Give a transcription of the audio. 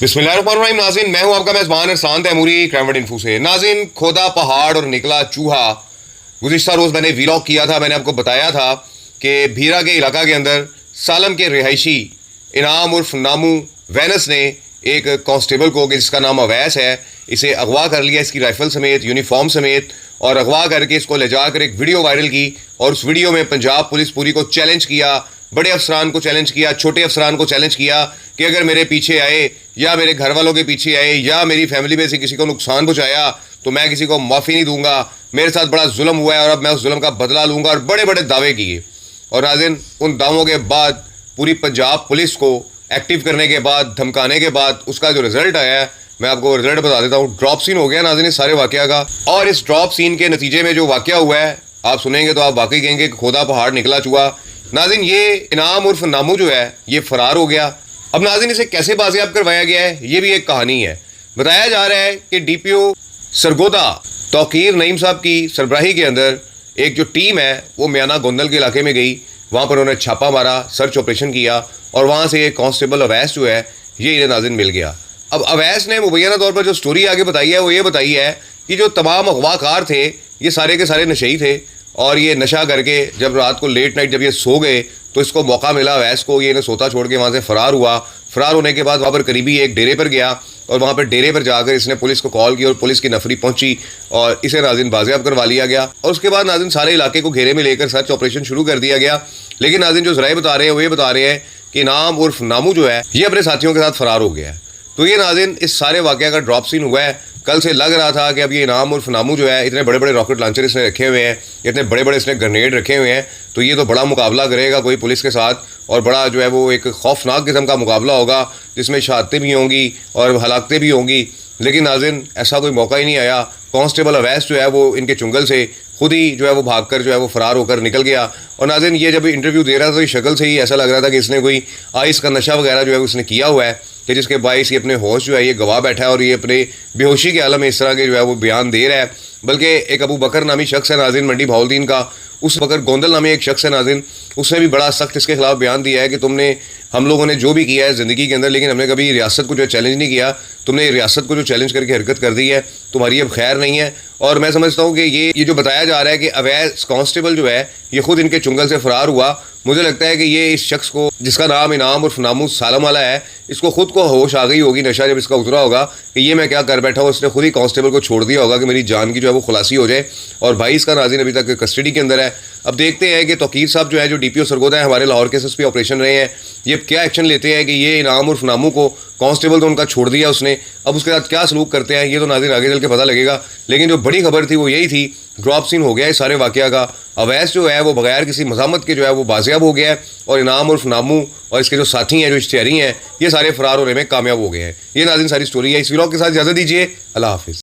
बिस्मिल्लाहिर्रहमानिर्रहीम। नाज़रीन, मैं हूं आपका मेज़बान अरसान तैमूरी क्राइम इन्फो से। नाज़रीन, खोदा पहाड़ और निकला चूहा गुज़िश्ता रोज़ मैंने वीलॉग किया था। मैंने आपको बताया था कि भीरा के इलाका के अंदर सालम के रिहायशी इनाम उर्फ नामू वैनस ने एक कांस्टेबल को, जिसका नाम अवैस है, इसे अगवा कर लिया, इसकी राइफल समेत, यूनिफॉर्म समेत, और अगवा करके इसको ले जाकर एक वीडियो वायरल की। और उस वीडियो में पंजाब पुलिस पूरी को चैलेंज किया, बड़े अफसरान को चैलेंज किया, छोटे अफसरान को चैलेंज किया कि अगर मेरे पीछे आए या मेरे घर वालों के पीछे आए या मेरी फैमिली में से किसी को नुकसान पहुँचाया तो मैं किसी को माफ़ी नहीं दूंगा, मेरे साथ बड़ा जुल्म हुआ है और अब मैं उस जुल्म का बदला लूँगा, और बड़े बड़े दावे किए। और नाज़रीन, उन दावों के बाद पूरी पंजाब पुलिस को एक्टिव करने के बाद, धमकाने के बाद, उसका जो रिजल्ट आया है मैं आपको रिजल्ट बता देता हूँ। ड्रॉप सीन हो गया नाज़रीन इस सारे वाक़या का। और इस ड्रॉप सीन के नतीजे में जो वाक़या हुआ है आप सुनेंगे तो आप वाकई कहेंगे कि खोदा पहाड़ निकला चूहा। नाज़रीन, ये इनाम उर्फ नामू जो है ये फ़रार हो गया। अब नाज़रीन, इसे कैसे बाजियाब करवाया गया है ये भी एक कहानी है। बताया जा रहा है कि DPO सरगोदा तौकीर नईम साहब की सरबराही के अंदर एक जो टीम है वो मियाना गोंदल के इलाके में गई। वहाँ पर उन्होंने छापा मारा, सर्च ऑपरेशन किया, और वहाँ से एक कांस्टेबल अवैस जो है ये इन्हें नाज़रीन मिल गया। अब अवैस ने मुबैना तौर पर जो स्टोरी आगे बताई है वो ये बताई है कि जो तमाम अगवाकार थे ये सारे के सारे नशेई थे, और ये नशा करके जब रात को लेट नाइट जब ये सो गए तो इसको मौका मिला अवैस को, ये इन्हें सोता छोड़ के वहाँ से फ़रार हुआ। फ़रार होने के बाद वहाँ पर करीबी एक डेरे पर गया, और वहाँ पर डेरे पर जाकर इसने पुलिस को कॉल की और पुलिस की नफरी पहुंची और इसे नाज़रीन बाजियाब करवा लिया गया। और उसके बाद नाज़रीन सारे इलाके को घेरे में लेकर सर्च ऑपरेशन शुरू कर दिया गया। लेकिन नाज़रीन जो ज़राए बता रहे हैं वो ये बता रहे हैं कि इनाम उर्फ नामू जो है ये अपने साथियों के साथ फ़रार हो गया है। तो ये नाज़रीन इस सारे वाक़या का ड्रॉप सीन हुआ है। कल से लग रहा था कि अब ये इनाम उर्फ नामू जो है, इतने बड़े बड़े रॉकेट लॉन्चर इसने रखे हुए हैं, इतने बड़े बड़े इसने ग्रेनेड रखे हुए हैं, तो ये तो बड़ा मुकाबला करेगा कोई पुलिस के साथ, और बड़ा जो है वो एक खौफनाक किस्म का मुकाबला होगा जिसमें शहादतें भी होंगी और हलाकतें भी होंगी। लेकिन नाज़रीन ऐसा कोई मौका ही नहीं आया। कांस्टेबल अवैस जो है वो इनके चुंगल से खुद ही जो है वो भागकर जो है वो फ़रार होकर निकल गया। और नाज़रीन ये जब इंटरव्यू दे रहा था तो शक्ल से ही ऐसा लग रहा था कि इसने कोई आइस का नशा वगैरह जो है उसने किया हुआ है, कि जिसके बाइस ये अपने होश जो है ये गवा बैठा है और ये अपने बेहोशी के आलम में इस तरह के जो है वो बयान दे रहा है। बल्कि एक अबू बकर नामी शख्स है नाज़रीन मंडी भावलदीन का, उस बकर गोंदल नामी एक शख्स है नाज़रीन, उसने भी बड़ा सख्त इसके खिलाफ बयान दिया है कि तुमने, हम लोगों ने जो भी किया है ज़िंदगी के अंदर, लेकिन हमने कभी रियासत को जो चैलेंज नहीं किया, तुमने रियासत को जो चैलेंज करके हरकत कर दी है, तुम्हारी अब खैर नहीं है। और मैं समझता हूँ कि ये जो बताया जा रहा है कि अवैस कांस्टेबल जो है ये खुद इनके चुंगल से फ़रार हुआ, मुझे लगता है कि ये इस शख्स को, जिसका नाम इनाम उर्फ नामू सालम वाला है, इसको खुद को होश आ गई होगी, नशा जब इसका उतरा होगा कि ये मैं क्या कर बैठा हूँ, इसने खुद ही कांस्टेबल को छोड़ दिया होगा कि मेरी जान की जो है वो खुलासी हो जाए। और भाई इसका नाज़रीन अभी तक कस्टडी के अंदर है। अब देखते हैं कि तौकीर साहब जो है, जो DPO सरगोदा है, हमारे लाहौर के SSP ऑपरेशन रहे हैं, ये क्या एक्शन लेते हैं कि ये इनाम उर्फ नामू को, कांस्टेबल तो उनका छोड़ दिया उसने, अब उसके साथ क्या सलूक करते हैं ये तो नाज़रीन आगे चल के पता लगेगा। लेकिन जो बड़ी खबर थी वो यही थी, ड्रॉप सीन हो गया इस सारे वाक़या का। अवैस जो है वो बगैर किसी मज़ामत के जो है वो बाजियाब हो गया है, और इनाम उर्फ नामू और इसके जो साथी हैं, जो इश्तिहारी हैं, ये सारे फ़रार होने में कामयाब हो गए हैं। ये नाज़रीन सारी स्टोरी है। इस व्लॉग के साथ इजाज़त दीजिए। अल्लाह हाफ़िज़।